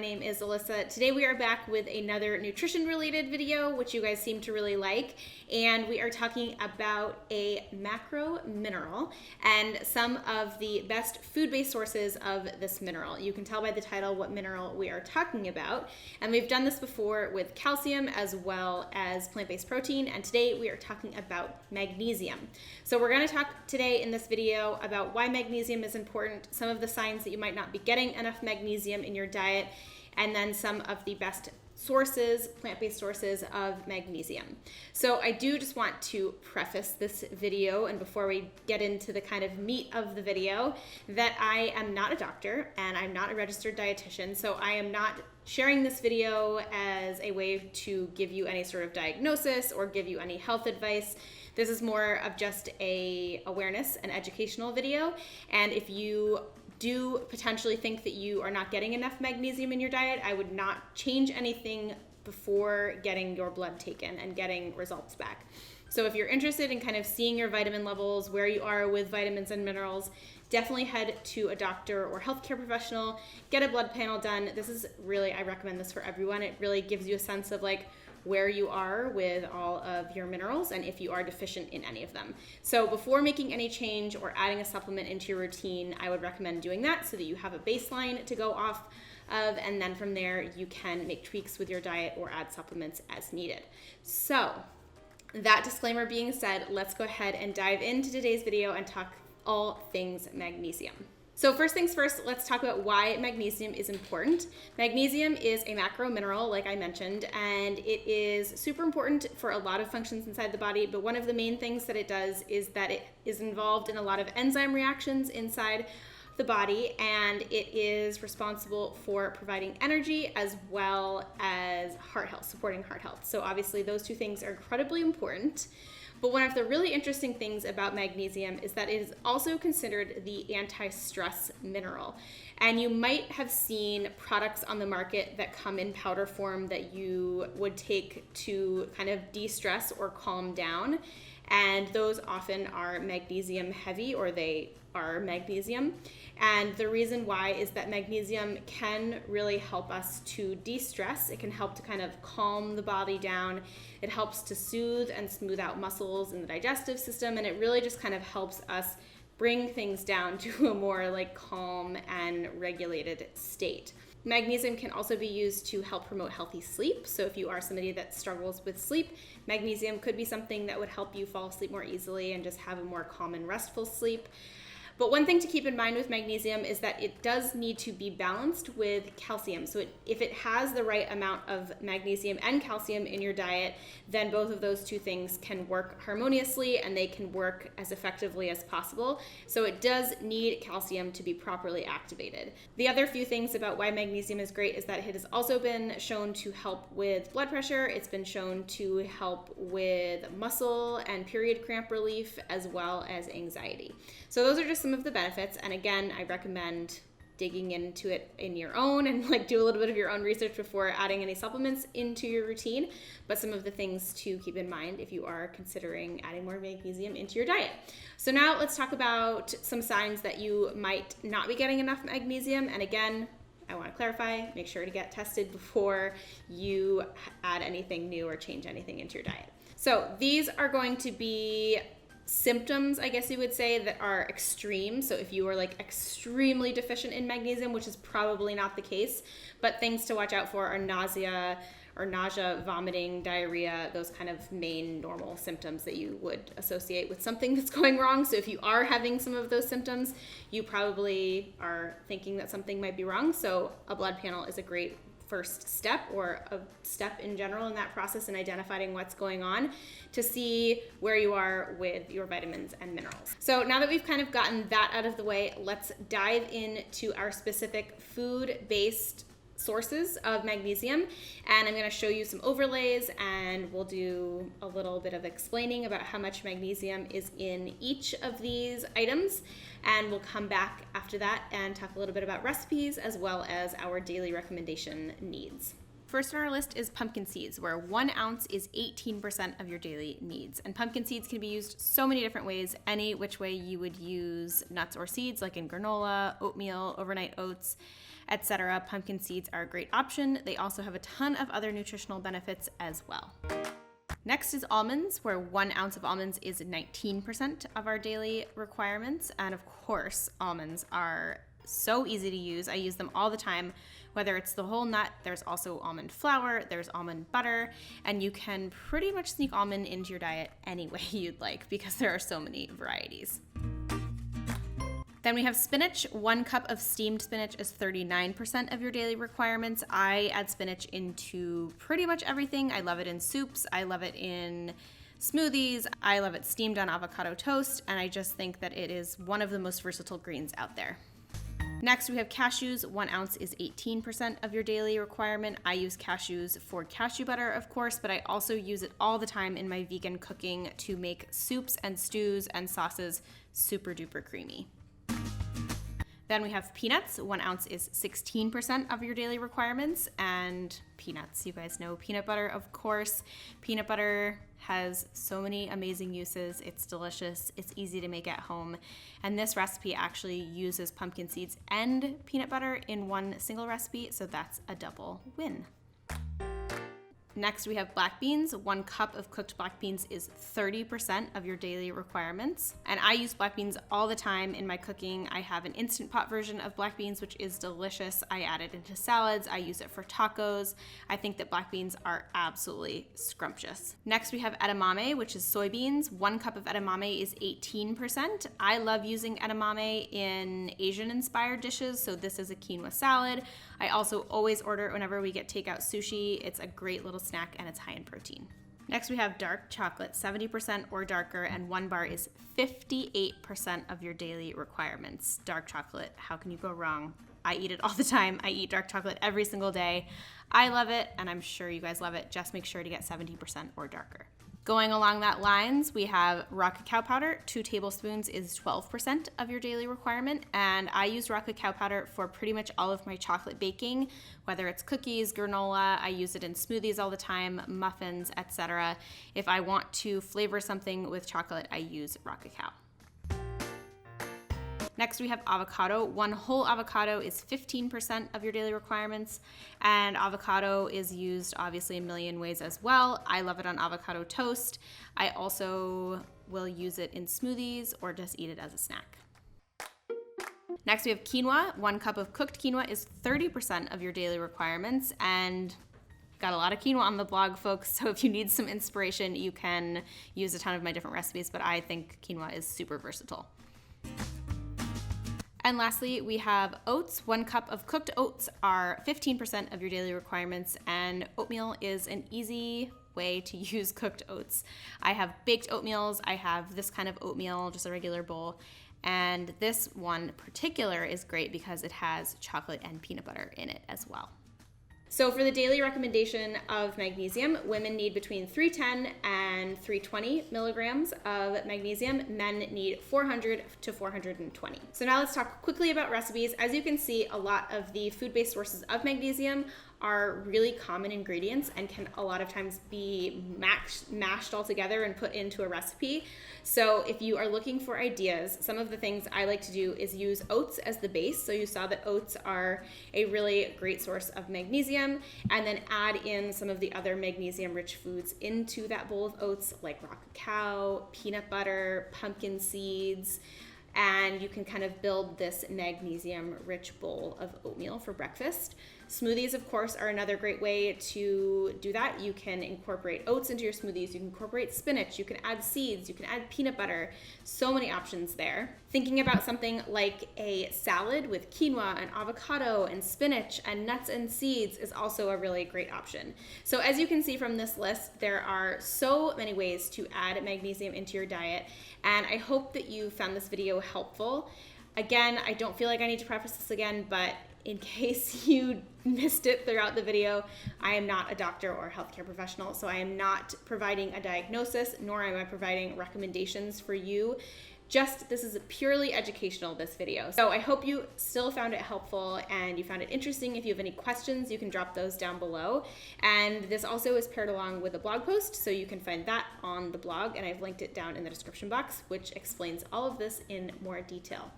My name is Alyssa. Today we are back with another nutrition related video, which you guys seem to really like. And we are talking about a macro mineral and some of the best food-based sources of this mineral. You can tell by the title what mineral we are talking about. And we've done this before with calcium as well as plant-based protein. And today we are talking about magnesium. So we're going to talk today in this video about why magnesium is important, some of the signs that you might not be getting enough magnesium in your diet, and then some of the best sources, plant-based sources of magnesium. So I do just want to preface this video, and before we get into the kind of meat of the video, that I am not a doctor and I'm not a registered dietitian, so I am not sharing this video as a way to give you any sort of diagnosis or give you any health advice. This is more of just a awareness and educational video, and if you do potentially think that you are not getting enough magnesium in your diet, I would not change anything before getting your blood taken and getting results back. So if you're interested in kind of seeing your vitamin levels, where you are with vitamins and minerals, definitely head to a doctor or healthcare professional, get a blood panel done. This is really, I recommend this for everyone. It really gives you a sense of like where you are with all of your minerals and if you are deficient in any of them. So before making any change or adding a supplement into your routine, I would recommend doing that so that you have a baseline to go off of, and then from there you can make tweaks with your diet or add supplements as needed. So that disclaimer being said, let's go ahead and dive into today's video and talk all things magnesium. So first things first, let's talk about why magnesium is important. Magnesium is a macro mineral, like I mentioned, and it is super important for a lot of functions inside the body, but one of the main things that it does is that it is involved in a lot of enzyme reactions inside the body, and it is responsible for providing energy as well as heart health, supporting heart health. So obviously those two things are incredibly important. But one of the really interesting things about magnesium is that it is also considered the anti-stress mineral. And you might have seen products on the market that come in powder form that you would take to kind of de-stress or calm down. And those often are magnesium heavy, or they are magnesium. And the reason why is that magnesium can really help us to de-stress. It can help to kind of calm the body down. It helps to soothe and smooth out muscles in the digestive system, and it really just kind of helps us bring things down to a more like calm and regulated state. Magnesium can also be used to help promote healthy sleep. So if you are somebody that struggles with sleep, magnesium could be something that would help you fall asleep more easily and just have a more calm and restful sleep. But one thing to keep in mind with magnesium is that it does need to be balanced with calcium. So if it has the right amount of magnesium and calcium in your diet, then both of those two things can work harmoniously and they can work as effectively as possible. So it does need calcium to be properly activated. The other few things about why magnesium is great is that it has also been shown to help with blood pressure. It's been shown to help with muscle and period cramp relief, as well as anxiety. So those are just some of the benefits, and again, I recommend digging into it in your own and like do a little bit of your own research before adding any supplements into your routine, but some of the things to keep in mind if you are considering adding more magnesium into your diet. So now let's talk about some signs that you might not be getting enough magnesium, and again, I want to clarify, make sure to get tested before you add anything new or change anything into your diet. So these are going to be symptoms, I guess you would say, that are extreme. So if you are like extremely deficient in magnesium, which is probably not the case, but things to watch out for are nausea, vomiting, diarrhea, those kind of main normal symptoms that you would associate with something that's going wrong. So if you are having some of those symptoms, you probably are thinking that something might be wrong. So a blood panel is a great first step, or a step in general in that process, in identifying what's going on to see where you are with your vitamins and minerals. So now that we've kind of gotten that out of the way, let's dive into our specific food-based sources of magnesium, and I'm going to show you some overlays, and we'll do a little bit of explaining about how much magnesium is in each of these items, and we'll come back after that and talk a little bit about recipes as well as our daily recommendation needs. First on our list is pumpkin seeds, where 1 ounce is 18% of your daily needs. And pumpkin seeds can be used so many different ways, any which way you would use nuts or seeds, like in granola, oatmeal, overnight oats, etc. Pumpkin seeds are a great option. They also have a ton of other nutritional benefits as well. Next is almonds, where 1 ounce of almonds is 19% of our daily requirements. And of course, almonds are so easy to use. I use them all the time, whether it's the whole nut. There's also almond flour, there's almond butter, and you can pretty much sneak almond into your diet any way you'd like because there are so many varieties. Then we have spinach. 1 cup of steamed spinach is 39% of your daily requirements. I add spinach into pretty much everything. I love it in soups. I love it in smoothies. I love it steamed on avocado toast, and I just think that it is one of the most versatile greens out there. Next, we have cashews. 1 ounce is 18% of your daily requirement. I use cashews for cashew butter, of course, but I also use it all the time in my vegan cooking to make soups and stews and sauces super duper creamy. Then we have peanuts. 1 ounce is 16% of your daily requirements. And peanuts, you guys know peanut butter, of course. Peanut butter has so many amazing uses. It's delicious. It's easy to make at home. And this recipe actually uses pumpkin seeds and peanut butter in one single recipe, so that's a double win. Next, we have black beans. 1 cup of cooked black beans is 30% of your daily requirements. And I use black beans all the time in my cooking. I have an Instant Pot version of black beans, which is delicious. I add it into salads. I use it for tacos. I think that black beans are absolutely scrumptious. Next, we have edamame, which is soybeans. 1 cup of edamame is 18%. I love using edamame in Asian-inspired dishes, so this is a quinoa salad. I also always order it whenever we get takeout sushi. It's a great little snack and it's high in protein. Next, we have dark chocolate, 70% or darker, and 1 bar is 58% of your daily requirements. Dark chocolate, how can you go wrong? I eat it all the time. I eat dark chocolate every single day. I love it, and I'm sure you guys love it. Just make sure to get 70% or darker. Going along that lines, we have raw cacao powder. 2 tablespoons is 12% of your daily requirement. And I use raw cacao powder for pretty much all of my chocolate baking, whether it's cookies, granola. I use it in smoothies all the time, muffins, etc. If I want to flavor something with chocolate, I use raw cacao. Next, we have avocado. 1 whole avocado is 15% of your daily requirements, and avocado is used obviously a million ways as well. I love it on avocado toast. I also will use it in smoothies or just eat it as a snack. Next, we have quinoa. 1 cup of cooked quinoa is 30% of your daily requirements, and got a lot of quinoa on the blog, folks, so if you need some inspiration, you can use a ton of my different recipes, but I think quinoa is super versatile. And lastly, we have oats. 1 cup of cooked oats are 15% of your daily requirements, and oatmeal is an easy way to use cooked oats. I have baked oatmeals. I have this kind of oatmeal, just a regular bowl, and this one particular is great because it has chocolate and peanut butter in it as well. So for the daily recommendation of magnesium, women need between 310 and 320 milligrams of magnesium. Men need 400 to 420. So now let's talk quickly about recipes. As you can see, a lot of the food-based sources of magnesium are really common ingredients and can a lot of times be mashed all together and put into a recipe. So if you are looking for ideas, some of the things I like to do is use oats as the base. So you saw that oats are a really great source of magnesium, and then add in some of the other magnesium-rich foods into that bowl of oats, like raw cacao, peanut butter, pumpkin seeds, and you can kind of build this magnesium-rich bowl of oatmeal for breakfast. Smoothies, of course, are another great way to do that. You can incorporate oats into your smoothies. You can incorporate spinach. You can add seeds. You can add peanut butter. So many options there. Thinking about something like a salad with quinoa and avocado and spinach and nuts and seeds is also a really great option. So as you can see from this list, there are so many ways to add magnesium into your diet, and I hope that you found this video helpful. Again, I don't feel like I need to preface this again, but in case you missed it throughout the video, I am not a doctor or a healthcare professional, so I am not providing a diagnosis, nor am I providing recommendations for you. This is purely educational, this video. So I hope you still found it helpful and you found it interesting. If you have any questions, you can drop those down below. And this also is paired along with a blog post, so you can find that on the blog, and I've linked it down in the description box, which explains all of this in more detail.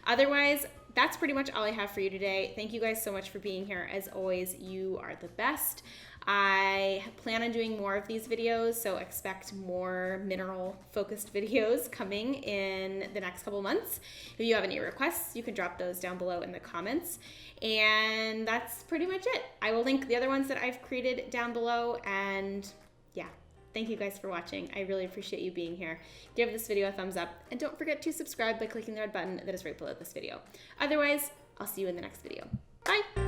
Otherwise, that's pretty much all I have for you today. Thank you guys so much for being here. As always, you are the best. I plan on doing more of these videos, so expect more mineral-focused videos coming in the next couple months. If you have any requests, you can drop those down below in the comments. And that's pretty much it. I will link the other ones that I've created down below, and yeah. Thank you guys for watching. I really appreciate you being here. Give this video a thumbs up, and don't forget to subscribe by clicking the red button that is right below this video. Otherwise, I'll see you in the next video. Bye!